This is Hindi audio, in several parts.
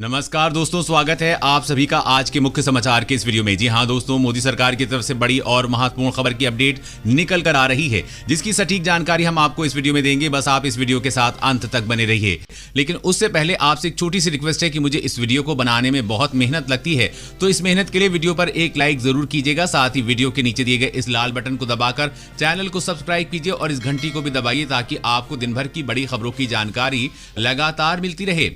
नमस्कार दोस्तों, स्वागत है आप सभी का आज के मुख्य समाचार के इस वीडियो में। जी हां दोस्तों, मोदी सरकार की तरफ से बड़ी और महत्वपूर्ण खबर की अपडेट निकल कर आ रही है, जिसकी सटीक जानकारी हम आपको इस वीडियो में देंगे। बस आप इस वीडियो के साथ अंत तक बने रहिए। लेकिन उससे पहले आपसे एक छोटी सी रिक्वेस्ट है कि मुझे इस वीडियो को बनाने में बहुत मेहनत लगती है, तो इस मेहनत के लिए वीडियो पर एक लाइक जरूर कीजिएगा। साथ ही वीडियो के नीचे दिए गए इस लाल बटन को दबाकर चैनल को सब्सक्राइब कीजिए और इस घंटी को भी दबाइए, ताकि आपको दिन भर की बड़ी खबरों की जानकारी लगातार मिलती रहे।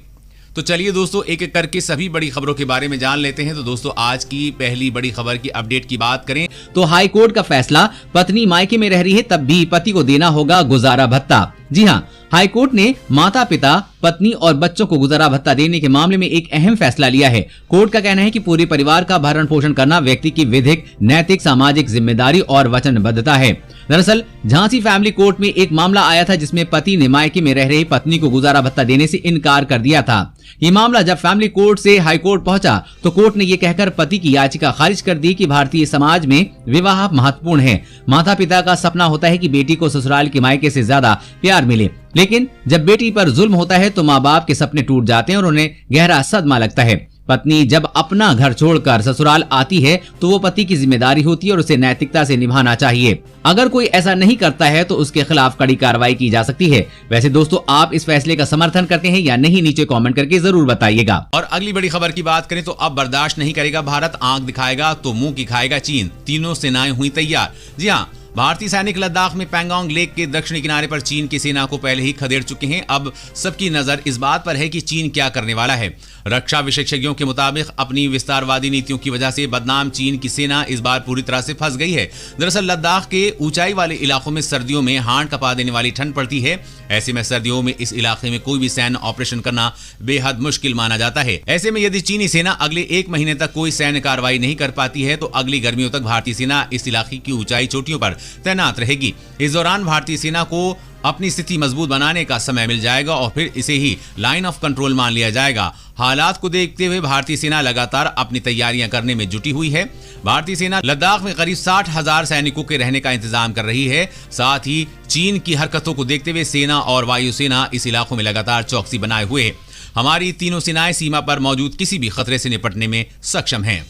तो चलिए दोस्तों, एक एक करके सभी बड़ी खबरों के बारे में जान लेते हैं। तो दोस्तों, आज की पहली बड़ी खबर की अपडेट की बात करें तो हाई कोर्ट का फैसला, पत्नी मायके में रह रही है तब भी पति को देना होगा गुजारा भत्ता। जी हां, हाई कोर्ट ने माता पिता, पत्नी और बच्चों को गुजारा भत्ता देने के मामले में एक अहम फैसला लिया है। कोर्ट का कहना है कि पूरे परिवार का भरण पोषण करना व्यक्ति की विधिक, नैतिक, सामाजिक जिम्मेदारी और वचनबद्धता है। दरअसल झांसी फैमिली कोर्ट में एक मामला आया था, जिसमें पति ने मायके में रह रही पत्नी को गुजारा भत्ता देने से इनकार कर दिया था। ये मामला जब फैमिली कोर्ट से हाई कोर्ट पहुंचा तो कोर्ट ने ये कहकर पति की याचिका खारिज कर दी कि भारतीय समाज में विवाह महत्वपूर्ण है। माता पिता का सपना होता है कि बेटी को ससुराल के मायके से ज्यादा प्यार मिले, लेकिन जब बेटी पर जुल्म होता है तो माँ बाप के सपने टूट जाते हैं और उन्हें गहरा सदमा लगता है। पत्नी जब अपना घर छोड़कर ससुराल आती है तो वो पति की जिम्मेदारी होती है और उसे नैतिकता से निभाना चाहिए। अगर कोई ऐसा नहीं करता है तो उसके खिलाफ कड़ी कार्रवाई की जा सकती है। वैसे दोस्तों, आप इस फैसले का समर्थन करते हैं या नहीं, नीचे कमेंट करके जरूर बताइएगा। और अगली बड़ी खबर की बात करें तो अब बर्दाश्त नहीं करेगा भारत, आंख दिखाएगा तो मुंह की खाएगा चीन। तीनों सेनाएं हुई तैयार। जी हाँ, भारतीय सैनिक लद्दाख में पैंगोंग लेक के दक्षिणी किनारे पर चीन की सेना को पहले ही खदेड़ चुके हैं। अब सबकी नजर इस बात पर है कि चीन क्या करने वाला है। रक्षा विशेषज्ञों के मुताबिक अपनी विस्तारवादी नीतियों की वजह से बदनाम चीन की सेना इस बार पूरी तरह से फंस गई है। दरअसल लद्दाख के ऊंचाई वाले इलाकों में सर्दियों में हांड कपा देने वाली ठंड पड़ती है। ऐसे में सर्दियों में इस इलाके में कोई भी सैन्य ऑपरेशन करना बेहद मुश्किल माना जाता है। ऐसे में यदि चीनी सेना अगले एक महीने तक कोई सैन्य कार्रवाई नहीं कर पाती है तो अगली गर्मियों तक भारतीय सेना इस इलाके की ऊंचाई चोटियों पर तैनात रहेगी। इस दौरान भारतीय सेना को अपनी स्थिति मजबूत बनाने का समय मिल जाएगा और फिर इसे ही लाइन ऑफ कंट्रोल मान लिया जाएगा। हालात को देखते हुए भारतीय सेना लगातार अपनी तैयारियां करने में जुटी हुई है। भारतीय सेना लद्दाख में करीब 60,000 सैनिकों के रहने का इंतजाम कर रही है। साथ ही चीन की हरकतों को देखते हुए सेना और वायुसेना इस इलाकों में लगातार चौकसी बनाए हुए है। हमारी तीनों सेनाएं सीमा पर मौजूद किसी भी खतरे से निपटने में सक्षम हैं।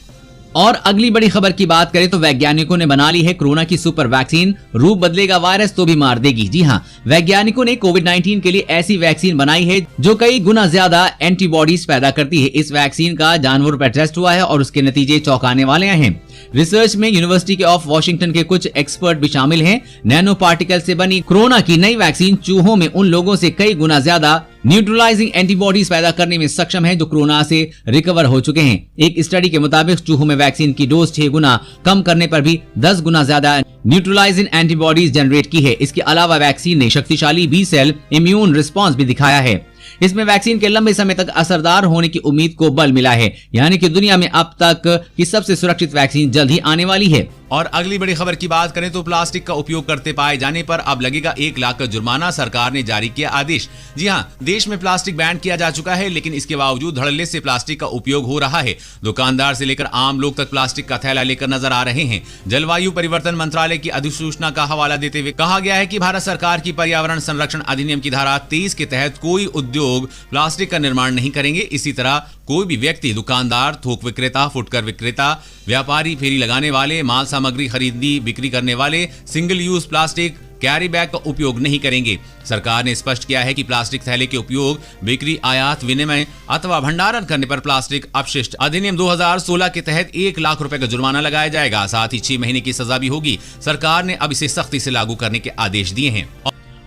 और अगली बड़ी खबर की बात करें तो वैज्ञानिकों ने बना ली है कोरोना की सुपर वैक्सीन। रूप बदलेगा वायरस तो भी मार देगी। जी हां, वैज्ञानिकों ने कोविड-19 के लिए ऐसी वैक्सीन बनाई है जो कई गुना ज्यादा एंटीबॉडीज पैदा करती है। इस वैक्सीन का जानवरों पर टेस्ट हुआ है और उसके नतीजे चौंकाने वाले हैं। रिसर्च में यूनिवर्सिटी ऑफ वॉशिंगटन के कुछ एक्सपर्ट भी शामिल हैं। नैनो पार्टिकल से बनी कोरोना की नई वैक्सीन चूहों में उन लोगों से कई गुना ज्यादा न्यूट्रलाइजिंग एंटीबॉडीज पैदा करने में सक्षम है जो कोरोना से रिकवर हो चुके हैं। एक स्टडी के मुताबिक चूहों में वैक्सीन की डोज 6 गुना कम करने पर भी 10 गुना ज्यादा न्यूट्रलाइजिंग एंटीबॉडीज जनरेट की है। इसके अलावा वैक्सीन ने शक्तिशाली बी सेल इम्यून रिस्पॉन्स भी दिखाया है। इसमें वैक्सीन के लंबे समय तक असरदार होने की उम्मीद को बल मिला है, यानी कि दुनिया में अब तक की सबसे सुरक्षित वैक्सीन जल्द ही आने वाली है। और अगली बड़ी खबर की बात करें तो प्लास्टिक का उपयोग करते पाए जाने पर अब लगेगा 1 लाख का जुर्माना, सरकार ने जारी किया आदेश। जी हां, देश में प्लास्टिक बैन किया जा चुका है, लेकिन इसके बावजूद धड़ल्ले से प्लास्टिक का उपयोग हो रहा है। दुकानदार से लेकर आम लोग तक प्लास्टिक का थैला लेकर नजर आ रहे हैं। जलवायु परिवर्तन मंत्रालय की अधिसूचना का हवाला देते हुए कहा गया है कि भारत सरकार की पर्यावरण संरक्षण अधिनियम की धारा 23 के तहत कोई उद्योग प्लास्टिक का निर्माण नहीं करेंगे। इसी तरह कोई भी व्यक्ति, दुकानदार, थोक विक्रेता, फुटकर विक्रेता, व्यापारी, फेरी लगाने वाले, माल सामग्री खरीदने बिक्री करने वाले single use plastic carry bag का उपयोग नहीं करेंगे। सरकार ने स्पष्ट किया है कि प्लास्टिक थैले के उपयोग, बिक्री, आयात, विनिमय अथवा भंडारण करने पर प्लास्टिक अपशिष्ट अधिनियम 2016 के तहत 1 लाख रुपए का जुर्माना लगाया जाएगा। साथ ही 6 महीने की सजा भी होगी। सरकार ने अब इसे सख्ती से लागू करने के आदेश दिए हैं।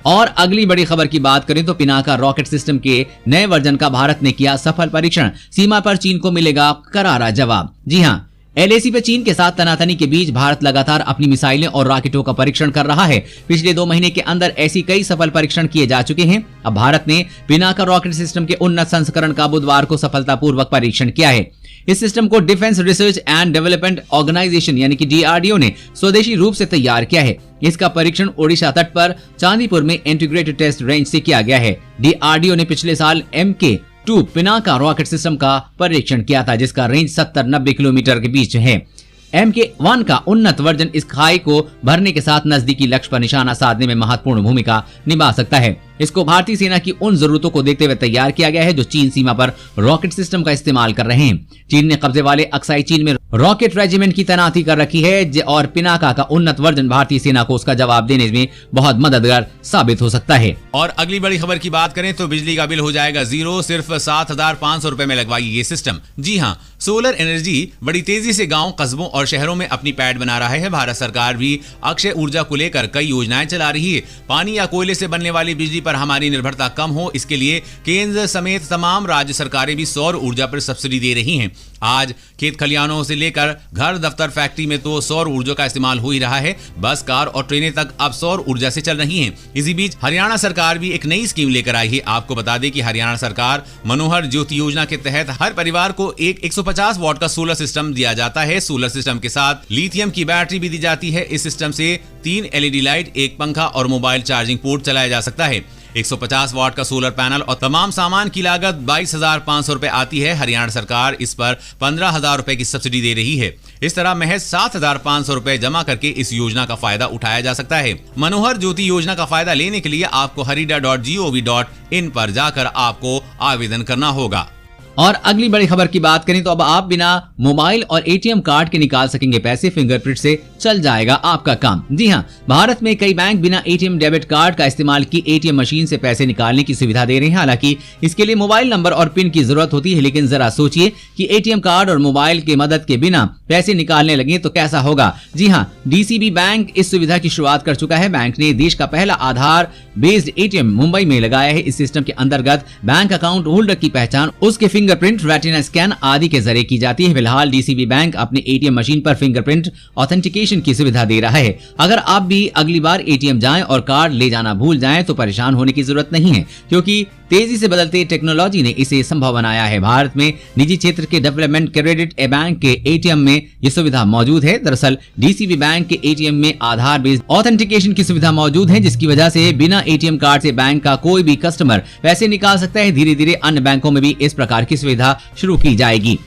और अगली बड़ी खबर की बात करें तो पिनाका रॉकेट सिस्टम के नए वर्जन का भारत ने किया सफल परीक्षण। सीमा पर चीन को मिलेगा करारा जवाब। जी हां, LAC पे चीन के साथ तनातनी के बीच भारत लगातार अपनी मिसाइलें और रॉकेटों का परीक्षण कर रहा है। पिछले 2 महीने के अंदर ऐसी कई सफल परीक्षण किए जा चुके हैं। अब भारत ने पिनाका रॉकेट सिस्टम के उन्नत संस्करण का बुधवार को सफलतापूर्वक परीक्षण किया है। इस सिस्टम को defence research and development organisation यानी कि DRDO ने स्वदेशी रूप से तैयार किया है। इसका परीक्षण ओडिशा तट पर चांदीपुर में इंटीग्रेटेड टेस्ट रेंज से किया गया है। DRDO ने पिछले साल MK2 पिनाका रॉकेट सिस्टम का परीक्षण किया था, जिसका रेंज 70-90 किलोमीटर के बीच है। MK1 का उन्नत वर्जन इस खाई को भरने के साथ नजदीकी लक्ष्य पर निशाना साधने में महत्वपूर्ण भूमिका निभा सकता है। इसको भारतीय सेना की उन जरूरतों को देखते हुए तैयार किया गया है जो चीन सीमा पर रॉकेट सिस्टम का इस्तेमाल कर रहे हैं। चीन ने कब्जे वाले अक्साई चीन में रॉकेट रेजिमेंट की तैनाती कर रखी है और पिनाका का उन्नत वर्जन भारतीय सेना को उसका जवाब देने में बहुत मददगार साबित हो सकता है। और अगली बड़ी खबर की बात करें तो बिजली का बिल हो जाएगा जीरो, सिर्फ 7,500 रुपए में लगवाई ये सिस्टम। जी हाँ, सोलर एनर्जी बड़ी तेजी से गांव, कस्बों और शहरों में अपनी पैड बना रहा है। भारत सरकार भी अक्षय ऊर्जा को लेकर कई योजनाएं चला रही है। पानी या कोयले से बनने वाली बिजली पर हमारी निर्भरता कम हो, इसके लिए केंद्र समेत तमाम राज्य सरकारें भी सौर ऊर्जा पर सब्सिडी दे रही हैं। आज खेत खलियानों से लेकर घर, दफ्तर, फैक्ट्री में तो सौर ऊर्जा का इस्तेमाल हो ही रहा है। बस, कार और ट्रेनें तक अब सौर ऊर्जा से चल रही हैं। इसी बीच हरियाणा सरकार भी एक नई स्कीम लेकर आई है। आपको बता दें कि हरियाणा सरकार मनोहर ज्योति योजना के तहत हर परिवार को एक 150 वॉट का सोलर सिस्टम दिया जाता है। सोलर सिस्टम के साथ लिथियम की बैटरी भी दी जाती है। इस सिस्टम से 3 LED लाइट, एक पंखा और मोबाइल चार्जिंग पोर्ट चलाया जा सकता है। 150 वॉट का सोलर पैनल और तमाम सामान की लागत 22,500 रुपए आती है। हरियाणा सरकार इस पर 15,000 रुपए की सब्सिडी दे रही है। इस तरह महज 7,500 रुपए जमा करके इस योजना का फायदा उठाया जा सकता है। मनोहर ज्योति योजना का फायदा लेने के लिए आपको harida.gov.in पर जाकर आपको आवेदन करना होगा। और अगली बड़ी खबर की बात करें तो अब आप बिना मोबाइल और एटीएम कार्ड के निकाल सकेंगे पैसे। फिंगरप्रिंट से चल जाएगा आपका काम। जी हां, भारत में कई बैंक बिना एटीएम डेबिट कार्ड का इस्तेमाल की एटीएम मशीन से पैसे निकालने की सुविधा दे रहे हैं। हालांकि इसके लिए मोबाइल नंबर और पिन की जरूरत होती है, लेकिन जरा सोचिए कि एटीएम कार्ड और मोबाइल की मदद के बिना पैसे निकालने लगे तो कैसा होगा। जी हाँ, डीसीबी बैंक इस सुविधा की शुरुआत कर चुका है। बैंक ने देश का पहला आधार बेस्ड एटीएम मुंबई में लगाया है। इस सिस्टम के अंतर्गत बैंक अकाउंट होल्डर की पहचान उसके फिंगरप्रिंट, रेटिना स्कैन आदि के जरिए की जाती है। फिलहाल डीसीबी बैंक अपने एटीएम मशीन पर फिंगरप्रिंट ऑथेंटिकेशन की सुविधा दे रहा है। अगर आप भी अगली बार एटीएम जाएं और कार्ड ले जाना भूल जाएं तो परेशान होने की जरूरत नहीं है, क्योंकि तेजी से बदलते टेक्नोलॉजी ने इसे संभव बनाया है। भारत में निजी क्षेत्र के डेवलपमेंट क्रेडिट बैंक के एटीएम में ये सुविधा मौजूद है। दरअसल डीसीबी बैंक के एटीएम में आधार बेस्ड ऑथेंटिकेशन की सुविधा मौजूद है, जिसकी वजह से बिना एटीएम कार्ड से बैंक का कोई भी कस्टमर पैसे निकाल सकता है। धीरे धीरे अन्य बैंकों में भी इस प्रकार की सुविधा शुरू की जाएगी।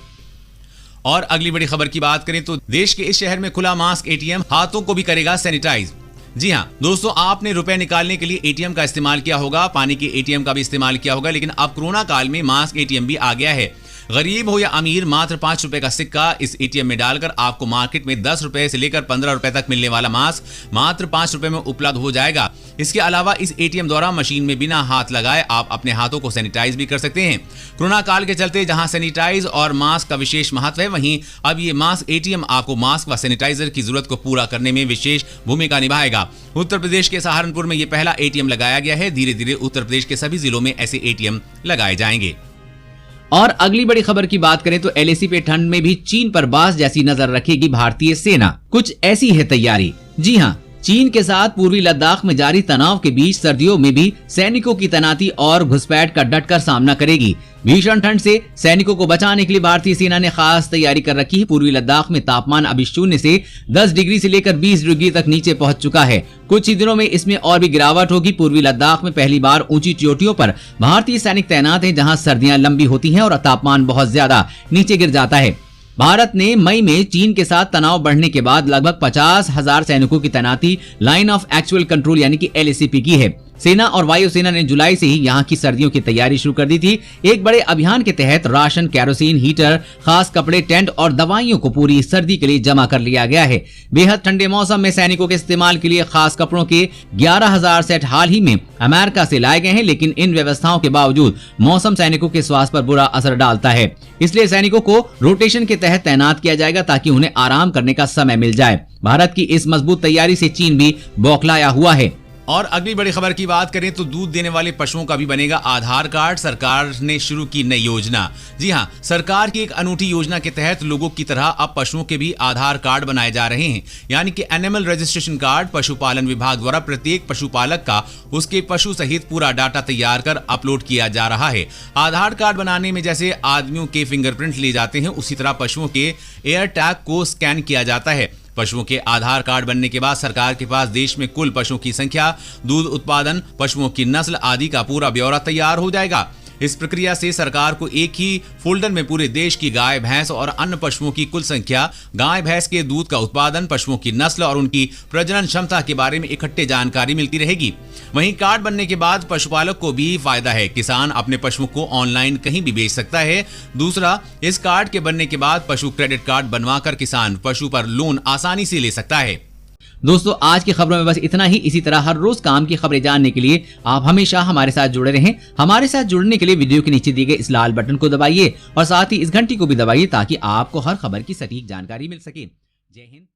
और अगली बड़ी खबर की बात करें तो देश के इस शहर में खुला मास्क एटीएम हाथों को भी करेगा सैनिटाइज। जी हाँ दोस्तों, आपने रुपए निकालने के लिए एटीएम का इस्तेमाल किया होगा, पानी के एटीएम का भी इस्तेमाल किया होगा, लेकिन अब कोरोना काल में मास्क एटीएम भी आ गया है। गरीब हो या अमीर, मात्र 5 रुपए का सिक्का इस एटीएम में डालकर आपको मार्केट में 10 रुपए से लेकर 15 रुपए तक मिलने वाला मास्क मात्र 5 रुपए में उपलब्ध हो जाएगा। इसके अलावा इस एटीएम द्वारा मशीन में बिना हाथ लगाए आप अपने हाथों को सैनिटाइज भी कर सकते हैं। कोरोना काल के चलते जहां सैनिटाइज और मास्क का विशेष महत्व है, वहीं अब ये मास्क एटीएम आपको मास्क व सैनिटाइजर की जरूरत को पूरा करने में विशेष भूमिका निभाएगा। उत्तर प्रदेश के सहारनपुर में ये पहला एटीएम लगाया गया है। धीरे धीरे उत्तर प्रदेश के सभी जिलों में ऐसे एटीएम लगाए जाएंगे। और अगली बड़ी खबर की बात करें तो एलएसी पे ठंड में भी चीन पर बाज जैसी नजर रखेगी भारतीय सेना। कुछ ऐसी है तैयारी। जी हाँ, चीन के साथ पूर्वी लद्दाख में जारी तनाव के बीच सर्दियों में भी सैनिकों की तैनाती और घुसपैठ का डटकर सामना करेगी। भीषण ठंड से सैनिकों को बचाने के लिए भारतीय सेना ने खास तैयारी कर रखी है। पूर्वी लद्दाख में तापमान अभी 0 से 10 डिग्री से लेकर 20 डिग्री तक नीचे पहुंच चुका है। कुछ ही दिनों में इसमें और भी गिरावट होगी। पूर्वी लद्दाख में पहली बार ऊंची चोटियों पर भारतीय सैनिक तैनात हैं, जहां सर्दियां लंबी होती हैं और तापमान बहुत ज्यादा नीचे गिर जाता है। भारत ने मई में चीन के साथ तनाव बढ़ने के बाद लगभग 50,000 सैनिकों की तैनाती लाइन ऑफ एक्चुअल कंट्रोल यानी कि LACP की है। सेना और वायुसेना ने जुलाई से ही यहां की सर्दियों की तैयारी शुरू कर दी थी। एक बड़े अभियान के तहत राशन, केरोसिन, हीटर, खास कपड़े, टेंट और दवाइयों को पूरी सर्दी के लिए जमा कर लिया गया है। बेहद ठंडे मौसम में सैनिकों के इस्तेमाल के लिए खास कपड़ों के 11,000 सेट हाल ही में अमेरिका से लाए गए हैं, लेकिन इन व्यवस्थाओं के बावजूद मौसम सैनिकों के स्वास्थ्य पर बुरा असर डालता है। इसलिए सैनिकों को रोटेशन के तहत तैनात किया जाएगा ताकि उन्हें आराम करने का समय मिल जाए। भारत की इस मजबूत तैयारी से चीन भी बौखलाया हुआ है। और अगली बड़ी खबर की बात करें तो दूध देने वाले पशुओं का भी बनेगा आधार कार्ड। सरकार ने शुरू की नई योजना। जी हां, सरकार की एक अनूठी योजना के तहत लोगों की तरह अब पशुओं के भी आधार कार्ड बनाए जा रहे हैं, यानी कि एनिमल रजिस्ट्रेशन कार्ड। पशुपालन विभाग द्वारा प्रत्येक पशुपालक का उसके पशु सहित पूरा डाटा तैयार कर अपलोड किया जा रहा है। आधार कार्ड बनाने में जैसे आदमियों के फिंगरप्रिंट लिए जाते हैं, उसी तरह पशुओं के एयर टैग को स्कैन किया जाता है। पशुओं के आधार कार्ड बनने के बाद सरकार के पास देश में कुल पशुओं की संख्या, दूध उत्पादन, पशुओं की नस्ल आदि का पूरा ब्यौरा तैयार हो जाएगा। इस प्रक्रिया से सरकार को एक ही फोल्डर में पूरे देश की गाय, भैंस और अन्य पशुओं की कुल संख्या, गाय भैंस के दूध का उत्पादन, पशुओं की नस्ल और उनकी प्रजनन क्षमता के बारे में इकट्ठे जानकारी मिलती रहेगी। वहीं कार्ड बनने के बाद पशुपालक को भी फायदा है, किसान अपने पशुओं को ऑनलाइन कहीं भी बेच सकता है। दूसरा, इस कार्ड के बनने के बाद पशु क्रेडिट कार्ड बनवाकर किसान पशु पर लोन आसानी से ले सकता है। दोस्तों, आज की खबरों में बस इतना ही। इसी तरह हर रोज काम की खबरें जानने के लिए आप हमेशा हमारे साथ जुड़े रहें। हमारे साथ जुड़ने के लिए वीडियो के नीचे दिए गए इस लाल बटन को दबाइए और साथ ही इस घंटी को भी दबाइए ताकि आपको हर खबर की सटीक जानकारी मिल सके। जय हिंद।